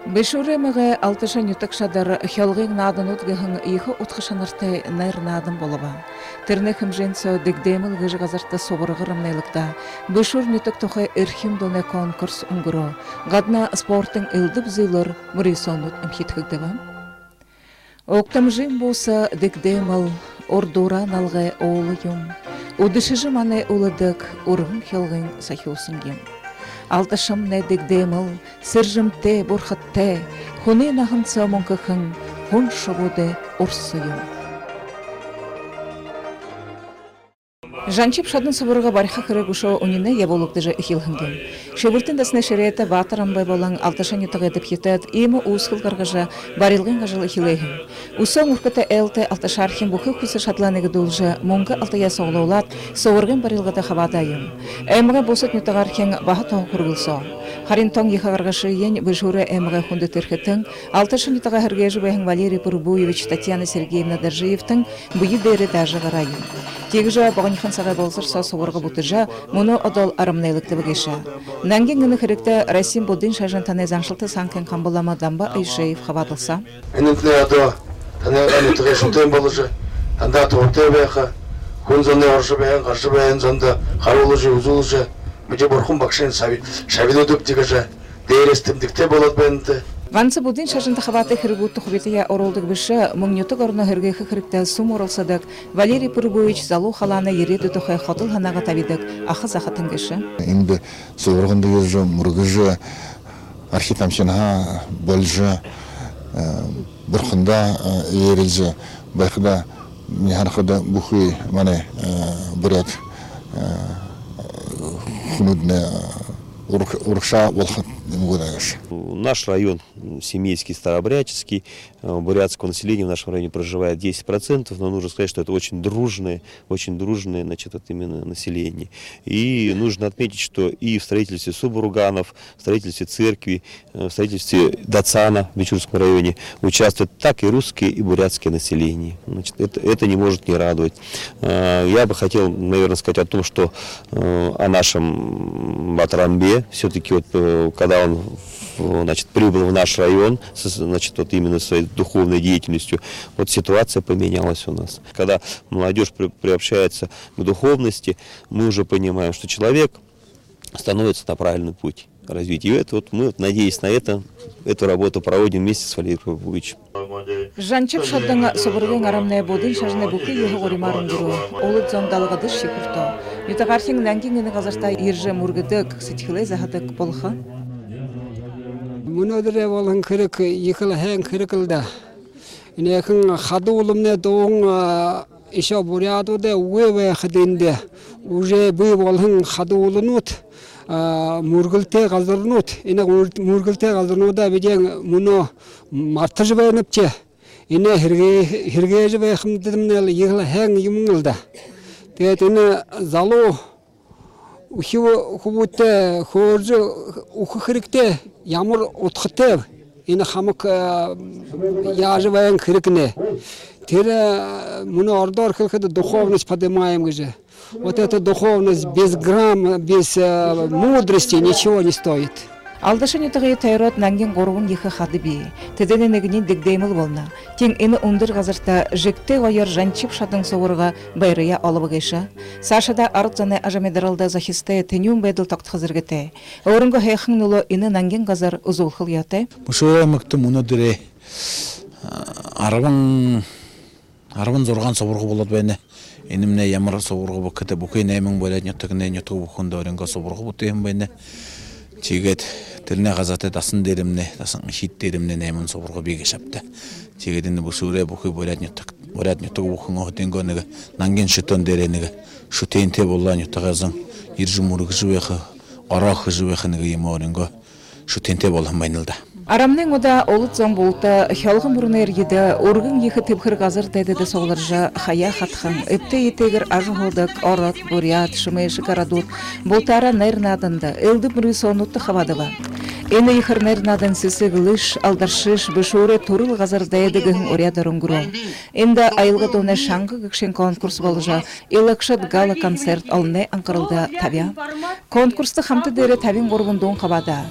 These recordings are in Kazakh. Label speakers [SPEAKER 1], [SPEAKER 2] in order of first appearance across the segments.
[SPEAKER 1] Бешуремеге алтышан ютакшадар хялгын наданут гehen ихо утхашанартай найр надан болова. Терне хэмжэнсө дэгдэмэл гэж газарта соборгырамнайлыкта бешур нютак тохе эрхим доне конкурс унгуро гадна спортын элдib зылыр мурисонут имхитхэгдэва. Октамжин болса дэгдэмэл ордура налгы оолуюм. Удышыжы мане уладык ургын хялгын сахиосынгем. Алташам не дэгдэмэл, сержимте бурхатте, хуне нахынца монкахын, хун шабуде урсыюм. Жанчип шадын соборга бариха кырыгушо унине яболуктыжы ихилхынген. Шебуртын дасны шереті батарамбай болан алташан ютага едіп хитет, имы уысқыл қарғыжы барилғын ғажыл ихилейхін. Усон урката элте алташархин бұқы құсы шатланығы дулжы, мұңғы алтая соғлаулат, соғырғын барилғада хавадайым. Әміға босыт нютағархин баға тоғы құрғылсо. Харин тоң ехағарғашы ен бұжуры әміға хунды түрхетін, алташан ютага хыргежі бәйхін Валерий Порубуевич Татьяна Сергеевна Даржиевтің бұйы дәрі дәжі ғарайым. Тегіжі бағынхан сағай болсыр сауырғы бұтыжа, мұны одол арамнайлықты бұгеша. Нәнген гыны хірікті Расим Будин шажын таны заңшылты санкен қамбылама дамба Айшеев хавадылса.
[SPEAKER 2] Әнінтлі адо, таны әнітіғе шынтын болыжы, танда тоғырты бәйқі, күн зонды оршы бәйін, қаршы бәйін зонды, қарулыжы, үзулыжы, мүже бұрқын бақшын шабилу дөптігіжі, дейрестімдікте болады бәйінті.
[SPEAKER 1] Ванцы Будин шажынты хаваты хіргутты хубетия оролдық біші, мұңнюты ғорына хіргейхі хірікті сум орылсадық, Валерий Порубуевич залу халаны ереті тұхай қотыл ханаға табидық, ақы зақытын кіші.
[SPEAKER 3] Инді соғырғынды ержі, мұрғыжы, архитамшынға бөлжі, бұрқында ерілжі, байқыда нехарқыда бұқы мане бұрат құнудны урықша болған.
[SPEAKER 4] Наш район семейский, старообрядческий, бурятского населения в нашем районе проживает 10%, но нужно сказать, что это очень дружное, значит, вот именно население. И нужно отметить, что и в строительстве субурганов, в строительстве церкви, в строительстве Дацана в Бичурском районе участвуют так и русские, и бурятские населения. Значит, это не может не радовать. Я бы хотел, наверное, сказать о том, что о нашем Батарамбе, все-таки вот когда он, значит, прибыл в наш район, значит, вот именно своей духовной деятельностью, вот ситуация поменялась у нас. Когда молодежь приобщается к духовности, мы уже понимаем, что человек становится на правильный путь развития. И это вот мы, надеясь на это, эту работу проводим вместе с Валерием Порубуевичем.
[SPEAKER 1] Жанчип шаддың собырген арамнай бодын шажны бұқы егі ғоримарын жүру, олы зондалығады шекурто. Ютағархин нәнгеңені ғазарта ержі мұргыдық, сетхілей захадық болға.
[SPEAKER 5] Мұнадыры болын кірік, екіл әң кірікілді. Инекін қады олымны доғын иша бурядуды уэ қыдынды. Уже бұй болын қады олынут. Мургылте газырнут, ине мургылте газырнуда биден муно мартыжы бәйніпче, ине хиргежі бәйхімдідімнел егілі әң юмыңылда. Тәйт ине залу ухивы хубутте хоржы ухы хирикте ямыр отқытев, ине хамық яжы бәйін хирикне. Тері муно ордар хилхыды духовность поднимаем гыжы. Вот эта духовность без грамма, без мудрости ничего не стоит.
[SPEAKER 1] Алдашын ютығы тайрот нәнген ғорғын ехі қады бей. Тедені негінен дегдейміл болна. Тен іні ұндыр ғазырта жекте ғайыр жанчип шадың соғырға байрыя алыбы гейша. Сашада арытзаны ажамедералда захисте тенюн бәділ тақтықызыргете. Орынғы хайқын ұлы іні нәнген ғазыр ұзулқыл яты.
[SPEAKER 6] Мұшуа мұқтым ұны дүре арабын зорған соғырғы болады бәйіне. Elimne yamara soğurgu bu kete bu kıyı neymen böyle nyotakne nyotak bu kunda orenga soğurgu bu teyim beyne çiğet teline gazete dasın derimne dasın şit derimne neymen soğurgu bir geçapta çiğetinde bu sure bu kıyı böyle nyotak bu kunda otenga nega nangen şiton derenega şu teyinte bolla nyotak azın yirjumurgu jüveha arahı jüveha nega yema orenga şu teyinte bolla baynılda.
[SPEAKER 1] Арамның ода олыт зон болты, хялғын бұрын ергеді, орғын ехі тепхір ғазыр дәдеді соғылыржа хая қатқын, өпті етегір ажы ғылдық, орат, бурят, шымайшы карадут, болтара нәрнадынды, әлді бұры сонутты қавадыва. Эне ихыр нәрнадын сесі ғылыш, алдаршыш, бішоры турыл ғазыр дәдігін орядырын ғыру. Энді айылғы доны шаңғы күкшен конкурс болыжа, елікшат гала концерт алны анқырылды табя. Конкурсты қамты дәрі табин ғорбын дон қавада.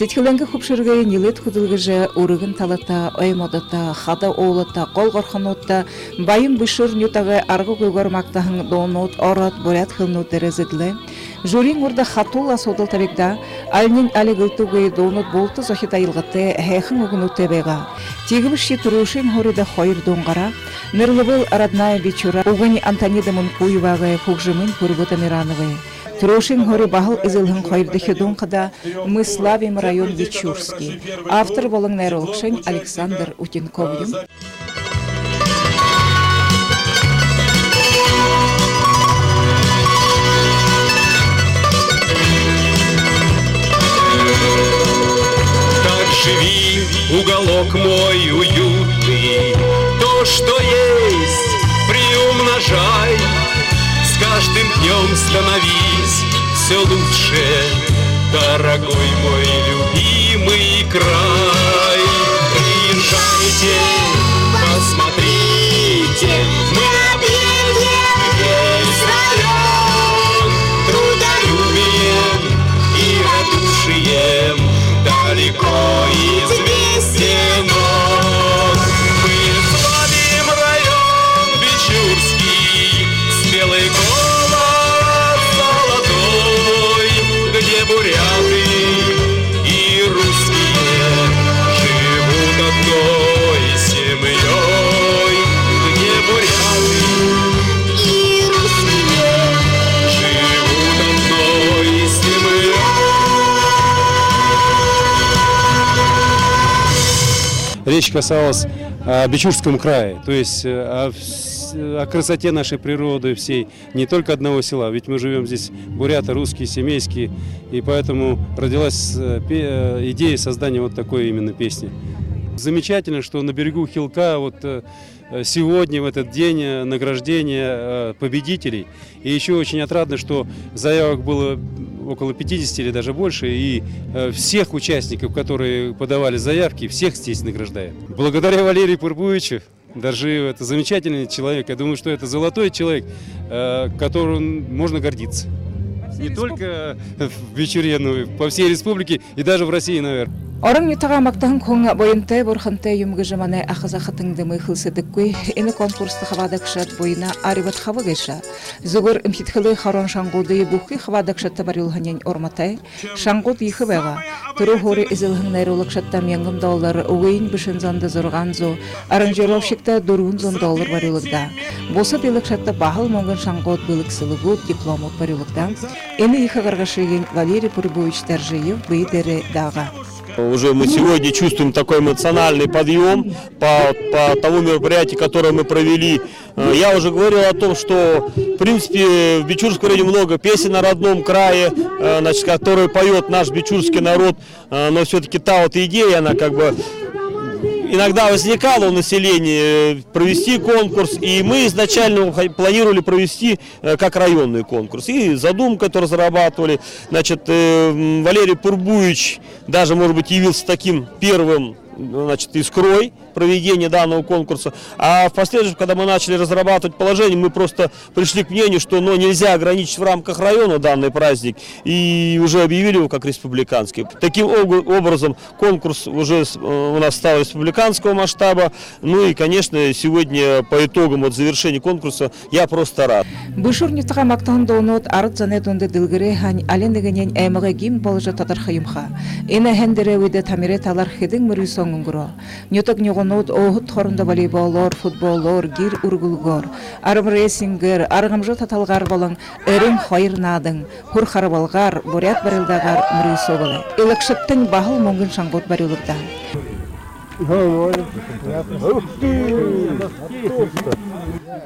[SPEAKER 1] Сетхиленге хупшыргай нилет худылгыжы урыгын талата, оймодата, хада оолата, қол горханутта, байым бышыр нютагы аргы көйгөр мактахын донут, орат, бурят хылнут дерезедле. Журин урда хатула содыл табекда, алнин али гылтугы донут болты зохита илгаты, хэхын угынут тебега. Тигібіші турушин хорида хойр донгара, нырлыбыл родная вечера, угани Антонида Мункуевага, Фугжимын Пурбута Мирановой. Турушин хори бахал изылхын хойрдыхи донгада мы славим район Вечурский. Автор болың нейрологшын Александр Утенковым.
[SPEAKER 7] Живи, уголок мой уютный, то, что есть, приумножай. С каждым днем становись все лучше, дорогой мой любимый край. Приезжайте, посмотрите, мы объедем весь район трудолюбием и радушием. Далеко известен он. Мы славим район Вечурский, с белый голос золотой, где буряты и русские живут одной семьей, где буряты и русские живут одной семьей.
[SPEAKER 8] Речь касалась о Бичурском крае, то есть о красоте нашей природы всей, не только одного села, ведь мы живем здесь буряты, русские, семейские, и поэтому родилась идея создания вот такой именно песни. Замечательно, что на берегу Хилка вот сегодня, в этот день награждения победителей, и еще очень отрадно, что заявок было около 50 или даже больше, и всех участников, которые подавали заявки, всех здесь награждают. Благодаря Валерию Пурбуевичу, Доржиеву, это замечательный человек. Я думаю, что это золотой человек, которым можно гордиться. Не только в Вечере, но и по всей республике и даже в России, наверное.
[SPEAKER 1] Orang yutaga maktahın konga boyunta burxanta yumgıjamane axızaqıtыңды мыхылсыдыккуй эни конкурсты хавадакшат боyuna арибат хавагеша. Зугур имхитхылы харон шангуды бухи хавадакшатта барилханен орматай, шангуд йхыбега. Туру хори изылхын нейрологшатта $1000 угейн бишинзанды зорганзу, аранжировщикта $400 барилыгда. Боса билыкшатта бахыл монгын шангуд билыксылыгуд дипломут барилыгда. Эни йхагаргашыген Валерий Пурбуевич Доржиев бейдері дага.
[SPEAKER 4] Уже мы сегодня чувствуем такой эмоциональный подъем по тому мероприятию, которое мы провели. Я уже говорил о том, что в принципе в Бичурском районе много песен на родном крае, значит, которые поет наш бичурский народ, но все-таки та вот идея, она как бы иногда возникало у населения провести конкурс, и мы изначально планировали провести как районный конкурс. И задумку разрабатывали. Значит, Валерий Пурбуевич даже, может быть, явился таким первым, значит, искрой проведения данного конкурса. А в последующем, когда мы начали разрабатывать положение, мы просто пришли к мнению, что нельзя ограничить в рамках района данный праздник, и уже объявили его как республиканский. Таким образом, конкурс уже у нас стал республиканского масштаба. Ну и, конечно, сегодня по итогам вот завершения конкурса я просто рад.
[SPEAKER 1] Бушурнитага мактан донот арт занедунды дилгире хань алендегенен эмеге гим болжа татархаюмха. Эне хендеревиде тамире талархидин мөрүсонгуро. Нютак нёгонот оһут хорунда волейболлор, футболлор, гир ургулгор, арым рейсингер, аргамжы таталгар болың, эрин хайырнадың, хур харабалгар, бурят барылдагар мөрүсөгөлө. Элакшыттын бахыл монгун шангот барылыгда.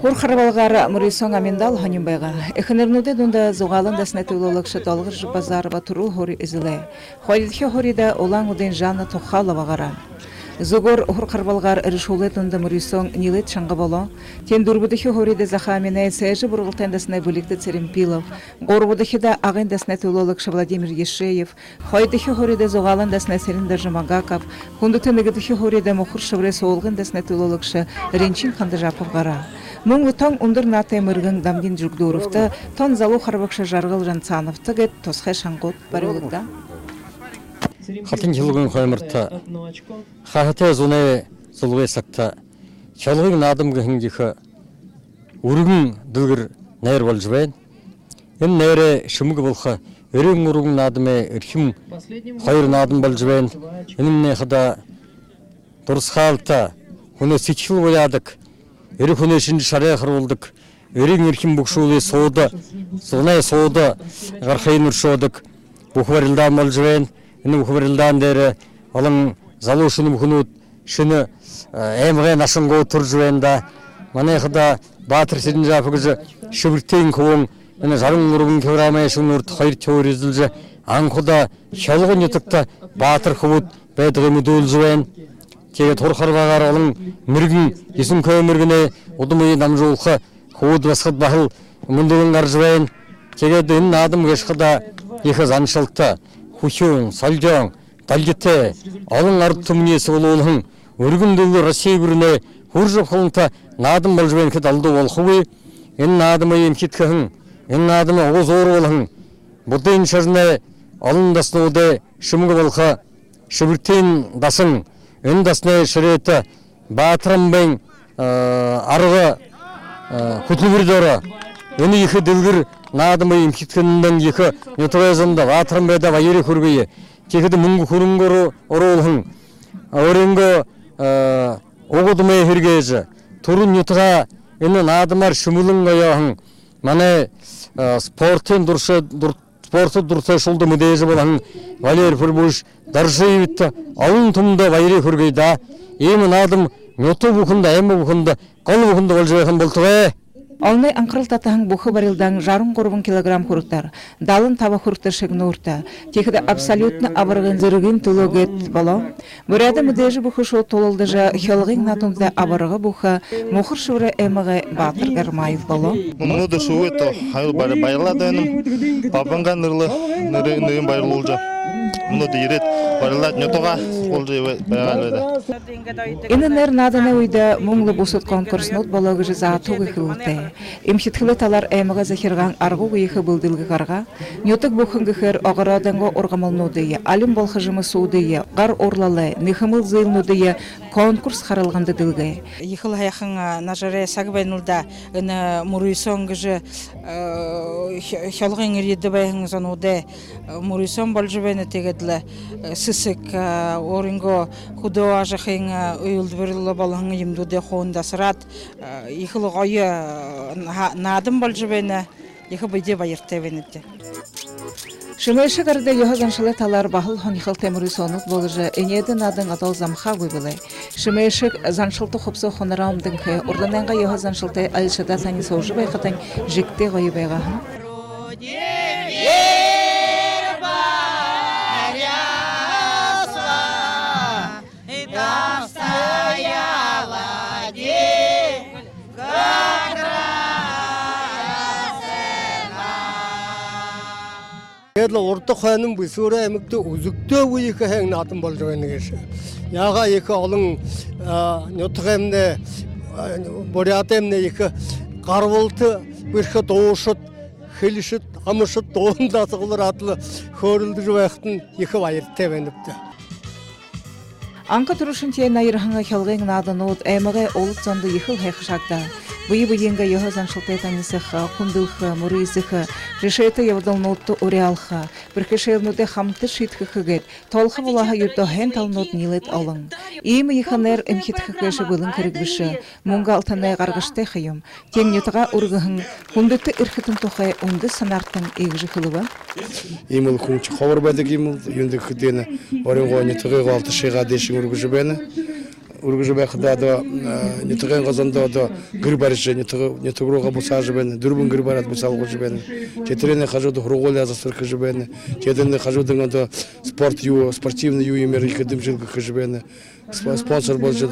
[SPEAKER 1] Хур харабалгар мөрүсөң аминдал ханымбайга. Эхнернуде дунда зугалын даснетулылык шыталгыр базарова туру хори изиле. Хойдхи хорида олаң уден жана тохалавагара. Зугор хурқарбалгар решулетунда мөрүсөң нилет шаңгабало. Тен дурбудахи хорида захамине сэжи бургылтендасне буликте Церемпилов. Горбудахи да агендасне тулылык Владимир Ешеев. Хойдахи хорида зугалындасне Сериндар Жамагаков. Хундутенегдахи хорида мохур шевре соолгындасне тулылыкшы Ренчин Хандажапов гара. Муңлы тоң ундыр нате мыргын Дамдин Жугдуровта, тон залу харбакша Жаргыл Жансановта гет тосхе шаңгот барылыгда.
[SPEAKER 9] хатын хилгэн хойморта хахатэ зуне зулгой сакта чалгыг наадамга хингих өргөн дүгэр найр болж байна. Энэ найрэ шүмэг болха өргөн өргөн наадмэ эрхэм хоёр наадам болж байна. Энэ хада дурсхаалта хүнээ сичхэл буяадаг эрх хүнээ шинж шараа харуулдаг эрийн эрхэм бүгшүүлээ сууda зунай сууda гарахын өршөөдөг бүх барилдаан болж байна. Энэ бүх барилдаан дээр олон залуу шинэ бүхнүүд шинэ аймгийн нашингуу төрж байна да. Манайхада Баатар Сэрэнжаав гэж шивэртийн хүн энэ 63 кг шүнүрд 2 төр эзэлж анхудаа шалгын нутагта Баатар хөвд байдаг мэдүүлж байна. Тэгээд турхар багаар олон мэрэгэн 9 км мэрэгнээ удам үеийн намжуулах хөвд басхад бахал мөндөгөн гарч байна. Тэгээд энэ наадам гიშхада их заншилтаа хүчүүн, солжоон, далжтэй олон ард түмний суулуулхан өргөн дөлгөр Россиягүрнээ хурж холонта наадам болж байна гэхэд алдуу болохгүй. Энэ наадмын хитгэхэн, энэ наадмын угуус ууруулхан будын шарнаа олон даснууд шүмэг болха шивэртийн дасан энэ дасны ширээт Баатарамбын арга хөтлөвөрөөр энэ их дэлгэр наадмын хитгэхэн их нутгайзанд Баатарамбайда баярыг хүргэе. Тэгэхэд мөнгө хөрөнгөөр оруулхан өөрөнгө угудмэ хэрэгээж төрөн нутгаа энэ наадмаар шүмүлэн оёохан манай спортын спортод дуртай шулды мэдээж болон Валер Фурбуш Даршивт олон түмдэ баярыг хүргэе да. Ийм наадам нутаг бүхэнд аймаг бүхэнд гол бүхэнд болж байх юм болтугай.
[SPEAKER 1] Олны анхрал татахан бүхэ барилдан 63 кг хүртер, 75 хүртер шигнуурта. Тэгэхэд абсолютно аваргын зэргийн төлөгөт болоо. Мөрөдө мэдээж бүхэ шууд тулалдажа хялгын натумда аварга бүхэ мохор шүрэ эмэгэ Баатар Гармаев болоо.
[SPEAKER 10] Мөнөдө шууэто хайр байрладын бабанган нэрэн байрлуулжа. Мөнөдө ирет байрлаад нютуга болжээ байгалаа.
[SPEAKER 1] Энэ нэр нааданы үед мөнгө бусад конкурснууд болоо гэж заатууг ихэлтэй. Имхитгэлэ талар эмэгэ захирган аргуу их бүлдэлгэ гарга. Нютуг бүхэн гэхэр огородонго ургамалнуудыг алим болхожмы суудыг гар урлалай нэхэмэл зээлнүүдийг конкурс харалганды дэлгэ.
[SPEAKER 11] Ихэл хаяхан нажаре сагбайнуулда энэ мөрөйсөн гэж хялгын ирээд байхан сануудэ мөрөйсөн болж байна. Тэгээд л сисэг оринго худоажахын уйлдвэрлэ болон юмдуудэ хондасрат ихэл гоё наадам болж байна. Их бидэ баяртай байна дэ.
[SPEAKER 1] Шимэшэг арда ёхазаншылы талар бахыл хонихал темөрөйсөнөд болж энэдэ надан адал замхаггүй билээ. Шимэшэг заншылты хопсо хонарамдын хэ урлананга ёхазаншылты алшада тани соужу байхатан жигтэй гоё байга.
[SPEAKER 9] Тэгэл урд хойном бүсүрэ эмэгтэй үзэгтэй үеийнх хэн наадам болж байна гэж. Яга их олон нутгаймны бурятэмны их гарвалт бэрхэ дуушд хэлшд амшд дуундаа цоглор адл хөөрөлдөж байхад нь их баяртай байна гэдэг.
[SPEAKER 1] Анка турушинтие найрханга хялгын нааданууд эмэгэ улд зонд ихэл хайхшагда. Буйбуенга ёхазаншылтай танисах хундылх мөрөйсэх решета явдалнууд уриалха бэрхэшэрнүүдэ хамт шийтгэхэд толхо болаха юдо хэн талнууд нилэт олон ийм ихэнэр эмхитгэхээс болон хэрэгбиш мөнгө алтаны гаргаштай хюм тем нютга ургэн хүндэт эрхтэн тухай үндэс санаартан эгж хөлөв
[SPEAKER 2] ийм л хүн ховор байдаг юм юндэх хэдэн оройгоо нютгийг алтшига дэшин үргэж байна. Ургэж байхдаа нутгийн газандаа гэр барьж нутг руугаа бусааж байна. Дөрвөн гэр бараад бусаалгуулж байна. Тэдний хажууд хургуулаа засвархж байна. Тэдний хажууд спорт юу спортивный юу юмэр их дэмжлэг хийж байна. Спонсор болж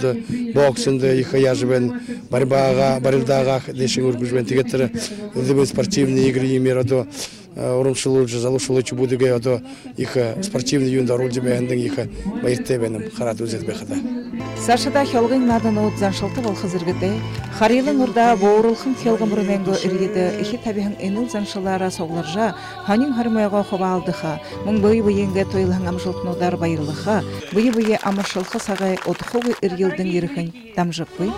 [SPEAKER 2] боксинд их яаж байна. Барилдаага дэшин үргэж байна. Тэгээд спортивные игры юмэр урамшилуулж залуушуулж бүдэгэ их спортивный юунд оруулж байхад их баяртай байна. Хараад үзэж байхад.
[SPEAKER 1] Сашада хелгын наданууд заншылты бол хызыргыды. Харилын урда боорулхын хелгын мұрыненгі үргеді ихи табиғын энул заншылара соғларжа ханин хармайға хоба алдыха. Мұн бұй-бұйенге тойлығын амжылтынудар байырлыха. Бұй-бұйе амыршылқы сағай отықуғы үргелдің еріхін дамжық бұй.